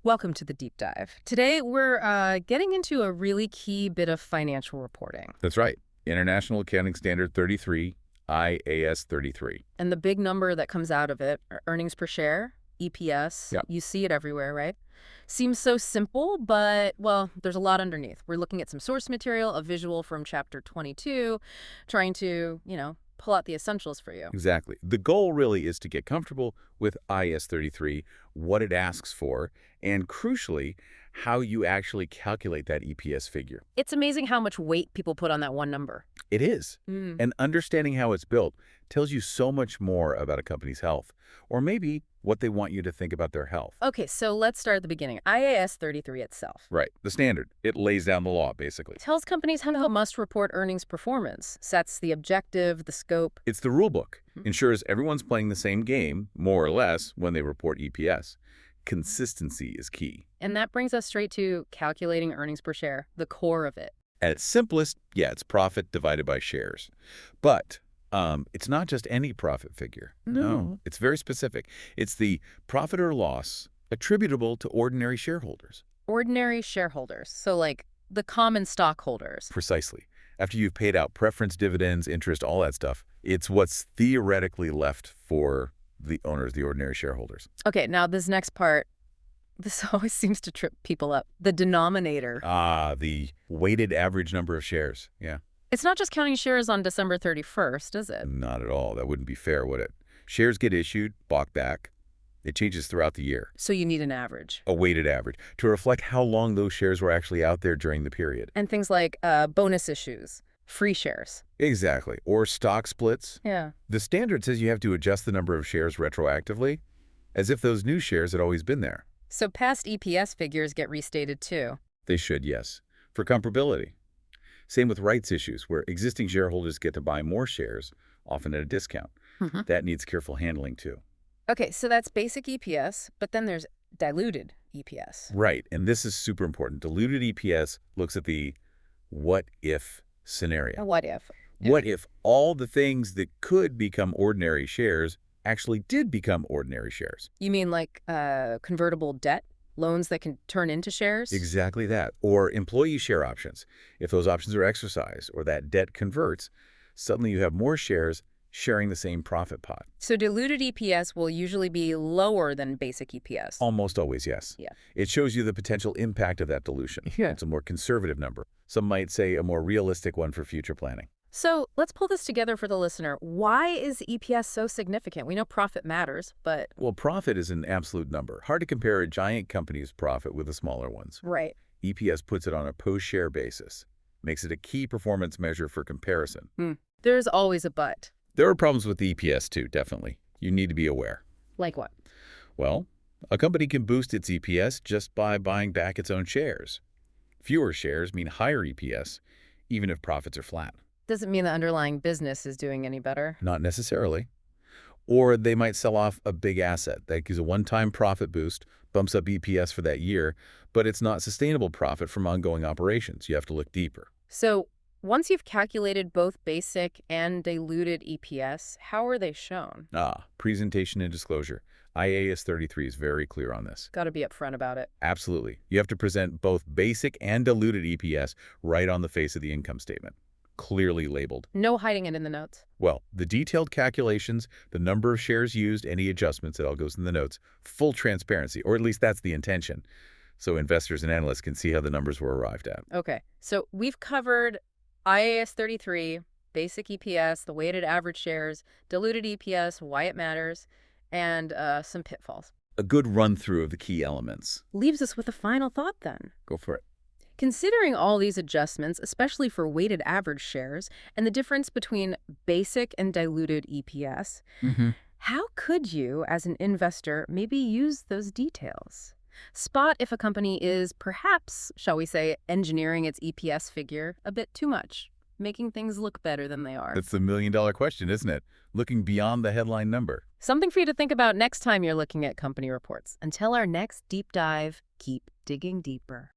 Welcome to the deep dive. Today, we're getting into a really key bit of financial reporting. That's right. International Accounting Standard 33, IAS 33. And the big number that comes out of it, earnings per share, EPS, Yeah, you see it everywhere, right? Seems so simple, but, well, there's a lot underneath. We're looking at some source material, a visual from chapter 22, trying to, pull out the essentials for you. exactly. The goal really is to get comfortable with IAS 33, what it asks for, and crucially, how you actually calculate that EPS figure. It's amazing how much weight people put on that one number. It is. Mm. And understanding how it's built tells you so much more about a company's health, or maybe what they want you to think about their health. Okay, so let's start at the beginning. IAS 33 itself Right. The standard. It lays down the law, basically. tells companies how they must report earnings performance, sets the objective, the scope. It's the rule book. Mhm. Ensures everyone's playing the same game, more or less, when they report EPS. Consistency is key. And that brings us straight to calculating earnings per share, the core of it. At its simplest, yeah, it's profit divided by shares. But it's not just any profit figure. No, it's very specific. It's the profit or loss attributable to ordinary shareholders. Ordinary shareholders, so like the common stockholders. Precisely. After you've paid out preference dividends, interest, all that stuff, it's what's theoretically left for the owners, the ordinary shareholders. Okay, now this next part, this always seems to trip people up. The denominator. Ah, the weighted average number of shares. Yeah. It's not just counting shares on December 31st, is it? Not at all. That wouldn't be fair, would it? Shares get issued, bought back. It changes throughout the year. So you need an average. A weighted average to reflect how long those shares were actually out there during the period. And things like bonus issues, free shares. Exactly. Or stock splits. Yeah. The standard says you have to adjust the number of shares retroactively, as if those new shares had always been there. So past EPS figures get restated too. They should, yes, for comparability. Same with rights issues, where existing shareholders get to buy more shares, often at a discount. Mhm. That needs careful handling, too. Okay, so that's basic EPS, but then there's diluted EPS. Right, and this is super important. Diluted EPS looks at the what-if scenario. What if? What if all the things that could become ordinary shares actually did become ordinary shares? You mean like convertible debt? Loans that can turn into shares? Exactly that. Or employee share options. If those options are exercised or that debt converts, suddenly you have more shares sharing the same profit pot. So diluted EPS will usually be lower than basic EPS. Almost always, yes. Yeah. It shows you the potential impact of that dilution. Yeah. It's a more conservative number. Some might say a more realistic one for future planning. So let's pull this together for the listener. Why is EPS so significant? We know profit matters, but... Well, profit is an absolute number. Hard to compare a giant company's profit with the smaller ones. Right. EPS puts it on a post-share basis, makes it a key performance measure for comparison. There's always a but. There are problems with the EPS too, definitely. You need to be aware. Like what? Well, a company can boost its EPS just by buying back its own shares. Fewer shares mean higher EPS, even if profits are flat. Doesn't mean the underlying business is doing any better. Not necessarily. Or they might sell off a big asset that gives a one-time profit boost, bumps up EPS for that year, but it's not sustainable profit from ongoing operations. You have to look deeper. So once you've calculated both basic and diluted EPS, how are they shown? Presentation and disclosure. IAS 33 is very clear on this. Got to be upfront about it. Absolutely. You have to present both basic and diluted EPS right on the face of the income statement, clearly labeled. No hiding it in the notes. Well, the detailed calculations, the number of shares used, any adjustments, it all goes in the notes. Full transparency, or at least that's the intention, so investors and analysts can see how the numbers were arrived at. Okay, so we've covered IAS 33, basic EPS, the weighted average shares, diluted EPS, why it matters, and some pitfalls. A good run-through of the key elements. Leaves us with a final thought then. Go for it. Considering all these adjustments, especially for weighted average shares, and the difference between basic and diluted EPS, how could you, as an investor, maybe use those details? Spot if a company is perhaps, shall we say, engineering its EPS figure a bit too much, making things look better than they are. That's the million-dollar question, isn't it? Looking beyond the headline number. Something for you to think about next time you're looking at company reports. Until our next deep dive, keep digging deeper.